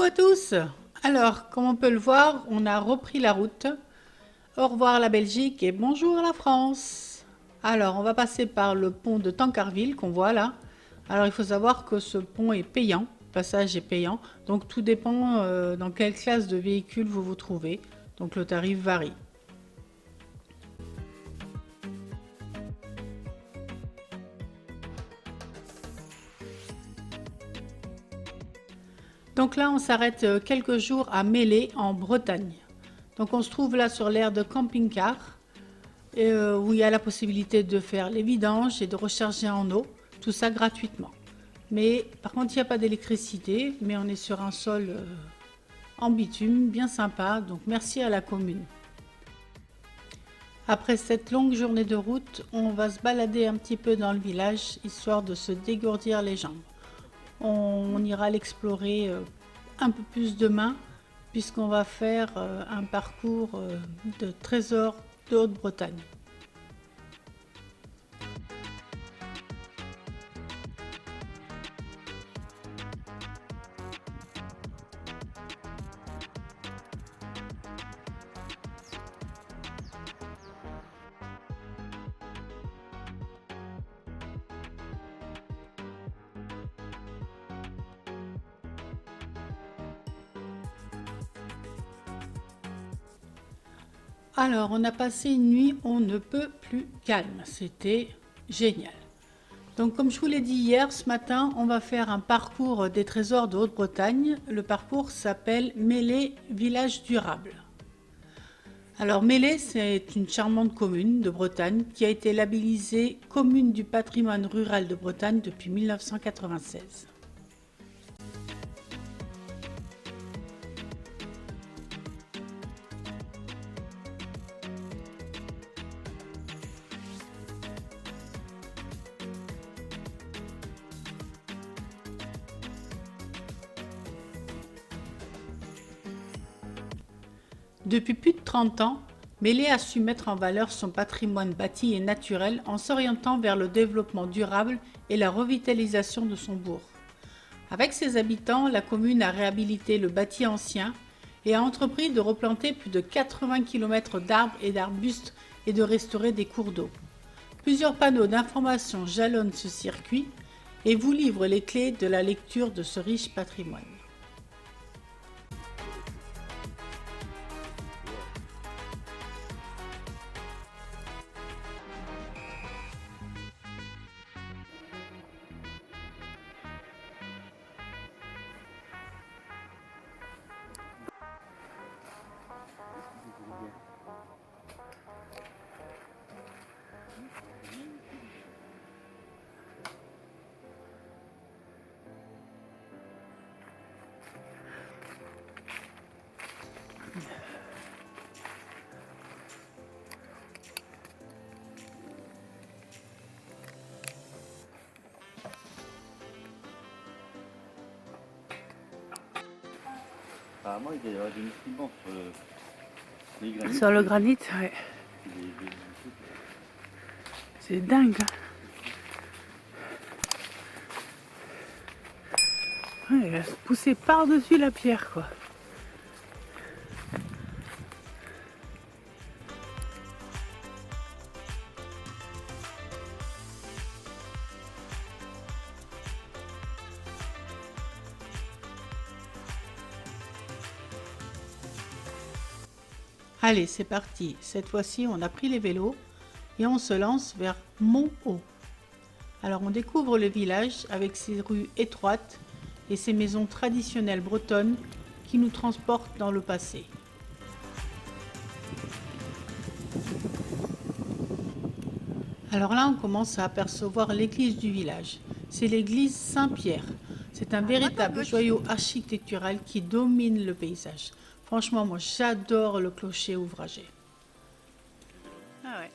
à tous. Alors, comme on peut le voir, on a repris la route. Au revoir la Belgique et bonjour la France. Alors, on va passer par le pont de Tancarville qu'on voit là. Alors, il faut savoir que ce pont est payant, le passage est payant. Donc, tout dépend dans quelle classe de véhicule vous vous trouvez. Donc, le tarif varie. Donc là, on s'arrête quelques jours à Mélé, en Bretagne. Donc on se trouve là sur l'aire de camping-car, où il y a la possibilité de faire les vidanges et de recharger en eau, tout ça gratuitement. Mais par contre, il n'y a pas d'électricité, mais on est sur un sol en bitume, bien sympa, donc merci à la commune. Après cette longue journée de route, on va se balader un petit peu dans le village, histoire de se dégourdir les jambes. On ira l'explorer un peu plus demain, puisqu'on va faire un parcours de trésors de Haute-Bretagne. Alors, on a passé une nuit on ne peut plus calme, c'était génial. Donc comme je vous l'ai dit hier, ce matin, on va faire un parcours des trésors de Haute-Bretagne. Le parcours s'appelle Mélé Village Durable. Alors Mélé, c'est une charmante commune de Bretagne qui a été labellisée commune du patrimoine rural de Bretagne depuis 1996. Depuis plus de 30 ans, Mélé a su mettre en valeur son patrimoine bâti et naturel en s'orientant vers le développement durable et la revitalisation de son bourg. Avec ses habitants, la commune a réhabilité le bâti ancien et a entrepris de replanter plus de 80 km d'arbres et d'arbustes et de restaurer des cours d'eau. Plusieurs panneaux d'information jalonnent ce circuit et vous livrent les clés de la lecture de ce riche patrimoine. Apparemment, il doit y avoir des nutriments sur les granits. Sur le granit, ouais. C'est dingue. Ouais, elle a poussé par-dessus la pierre, quoi. Allez, c'est parti. Cette fois-ci, on a pris les vélos et on se lance vers Mont-Haut. Alors, on découvre le village avec ses rues étroites et ses maisons traditionnelles bretonnes qui nous transportent dans le passé. Alors là, on commence à apercevoir l'église du village. C'est l'église Saint-Pierre. C'est un véritable joyau architectural qui domine le paysage. Franchement, moi, j'adore le clocher ouvragé. Ah ouais.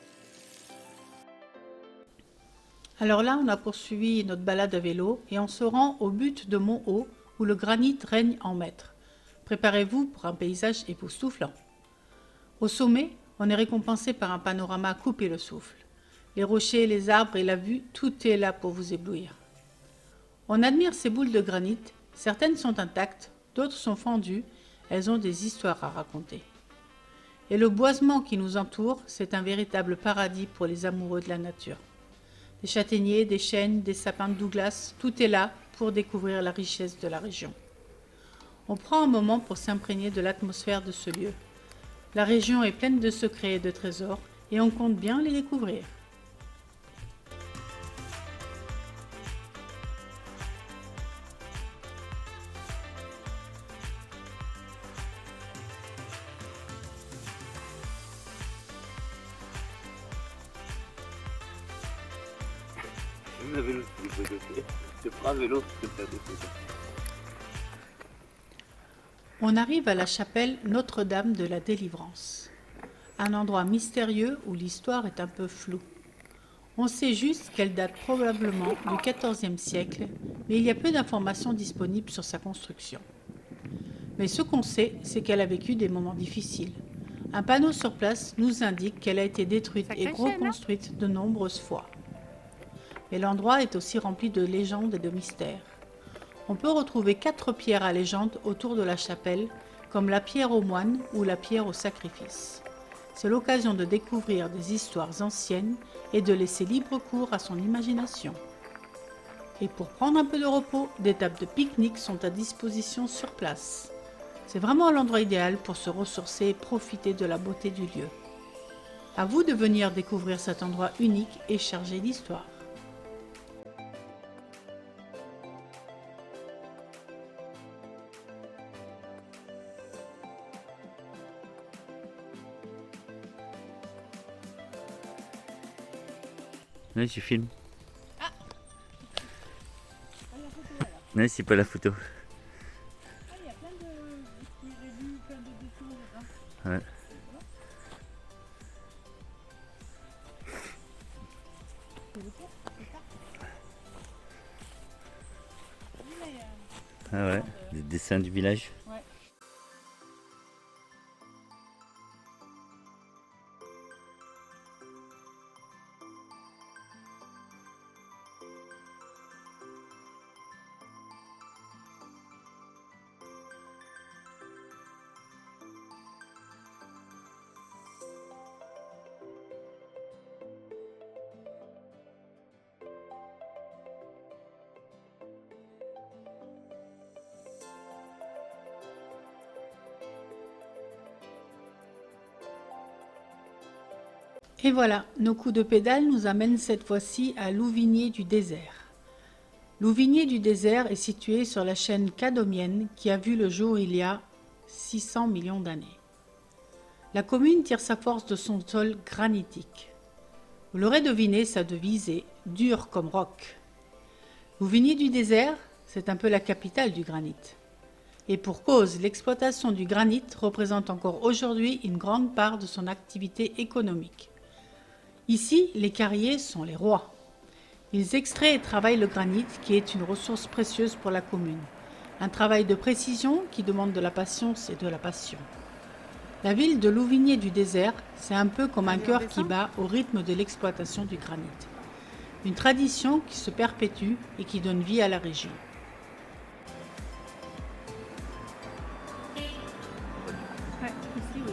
Alors là, on a poursuivi notre balade à vélo et on se rend au but de Mont-Haut où le granit règne en maître. Préparez-vous pour un paysage époustouflant. Au sommet, on est récompensé par un panorama à couper le souffle. Les rochers, les arbres et la vue, tout est là pour vous éblouir. On admire ces boules de granit, certaines sont intactes, d'autres sont fendues, elles ont des histoires à raconter. Et le boisement qui nous entoure, c'est un véritable paradis pour les amoureux de la nature. Des châtaigniers, des chênes, des sapins de Douglas, tout est là pour découvrir la richesse de la région. On prend un moment pour s'imprégner de l'atmosphère de ce lieu. La région est pleine de secrets et de trésors, et on compte bien les découvrir. Le vélo, je prends le vélo, je fais des photos. On arrive à la chapelle Notre-Dame de la Délivrance, un endroit mystérieux où l'histoire est un peu floue. On sait juste qu'elle date probablement du XIVe siècle, mais il y a peu d'informations disponibles sur sa construction. Mais ce qu'on sait, c'est qu'elle a vécu des moments difficiles. Un panneau sur place nous indique qu'elle a été détruite et reconstruite de nombreuses fois. Mais l'endroit est aussi rempli de légendes et de mystères. On peut retrouver 4 pierres à légende autour de la chapelle, comme la pierre aux moines ou la pierre au sacrifice. C'est l'occasion de découvrir des histoires anciennes et de laisser libre cours à son imagination. Et pour prendre un peu de repos, des tables de pique-nique sont à disposition sur place. C'est vraiment l'endroit idéal pour se ressourcer et profiter de la beauté du lieu. À vous de venir découvrir cet endroit unique et chargé d'histoire. Oui, je filme. Non, c'est pas la photo. Il y a plein de revue, plein de dessins dedans. Ouais. Ah ouais, des dessins du village. Ouais. Et voilà, nos coups de pédale nous amènent cette fois-ci à Louvigné du désert. Louvigné du désert est situé sur la chaîne Cadomienne qui a vu le jour il y a 600 millions d'années. La commune tire sa force de son sol granitique. Vous l'aurez deviné, sa devise est « dur comme roc ». Louvigné du désert, c'est un peu la capitale du granit. Et pour cause, l'exploitation du granit représente encore aujourd'hui une grande part de son activité économique. Ici, les carriers sont les rois. Ils extraient et travaillent le granit qui est une ressource précieuse pour la commune. Un travail de précision qui demande de la patience et de la passion. La ville de Louvigné du désert, c'est un peu comme un cœur qui bat au rythme de l'exploitation du granit. Une tradition qui se perpétue et qui donne vie à la région. Ouais, ici oui.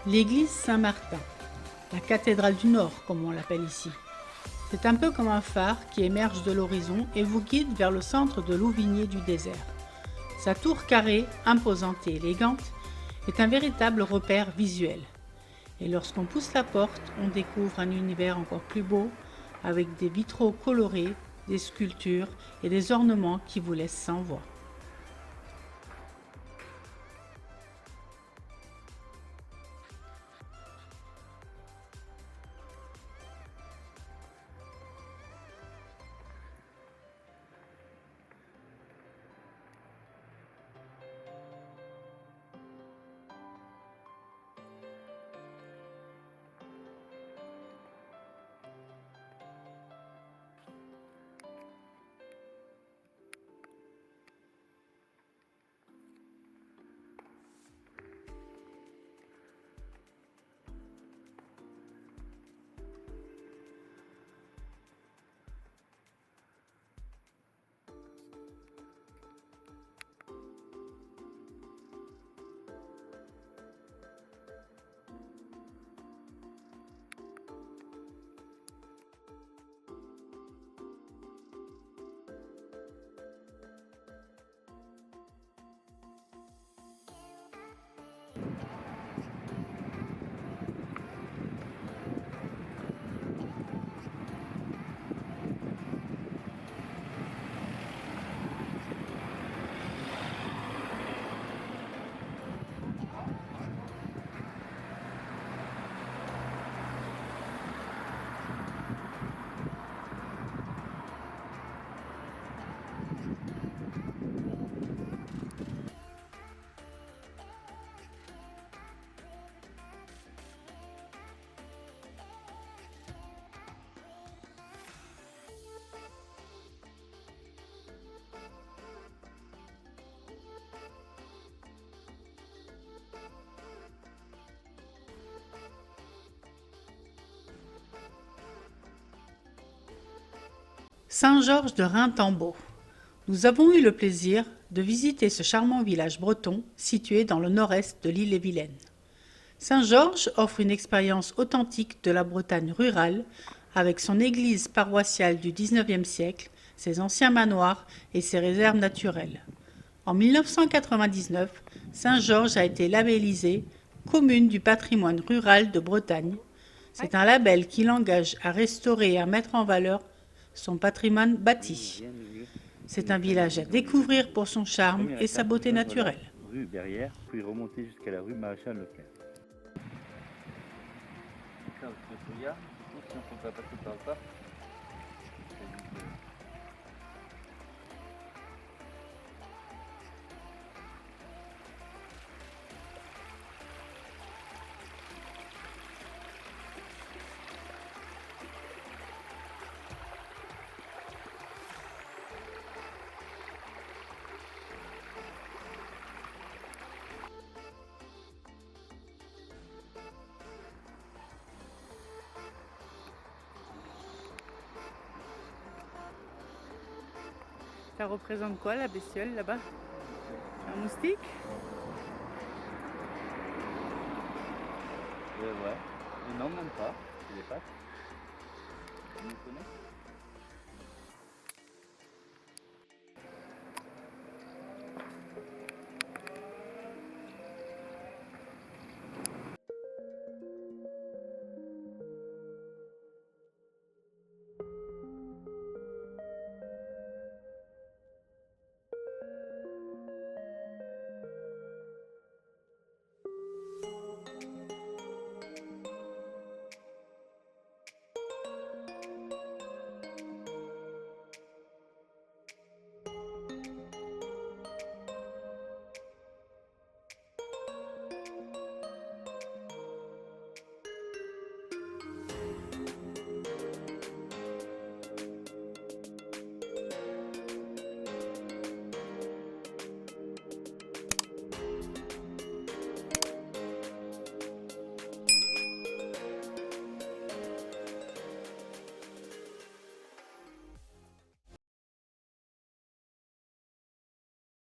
L'église Saint-Martin, la cathédrale du Nord comme on l'appelle ici. C'est un peu comme un phare qui émerge de l'horizon et vous guide vers le centre de Louvigné du désert. Sa tour carrée, imposante et élégante, est un véritable repère visuel. Et lorsqu'on pousse la porte, on découvre un univers encore plus beau, avec des vitraux colorés, des sculptures et des ornements qui vous laissent sans voix. Saint-Georges de Rintembeau. Nous avons eu le plaisir de visiter ce charmant village breton situé dans le nord-est de l'île-et-Vilaine. Saint-Georges offre une expérience authentique de la Bretagne rurale avec son église paroissiale du XIXe siècle, ses anciens manoirs et ses réserves naturelles. En 1999, Saint-Georges a été labellisé Commune du patrimoine rural de Bretagne. C'est un label qui l'engage à restaurer et à mettre en valeur son patrimoine bâti. C'est un village à découvrir pour son charme et sa beauté naturelle. Rue Berrière, puis remonter jusqu'à la rue Maréchal Leclerc. Là où tu regardes, si on ne peut pas passer par le parc, Ça représente quoi la bestiole là-bas? Un moustique? ouais. Mais non, même pas. C'est des pattes. Tu me connais?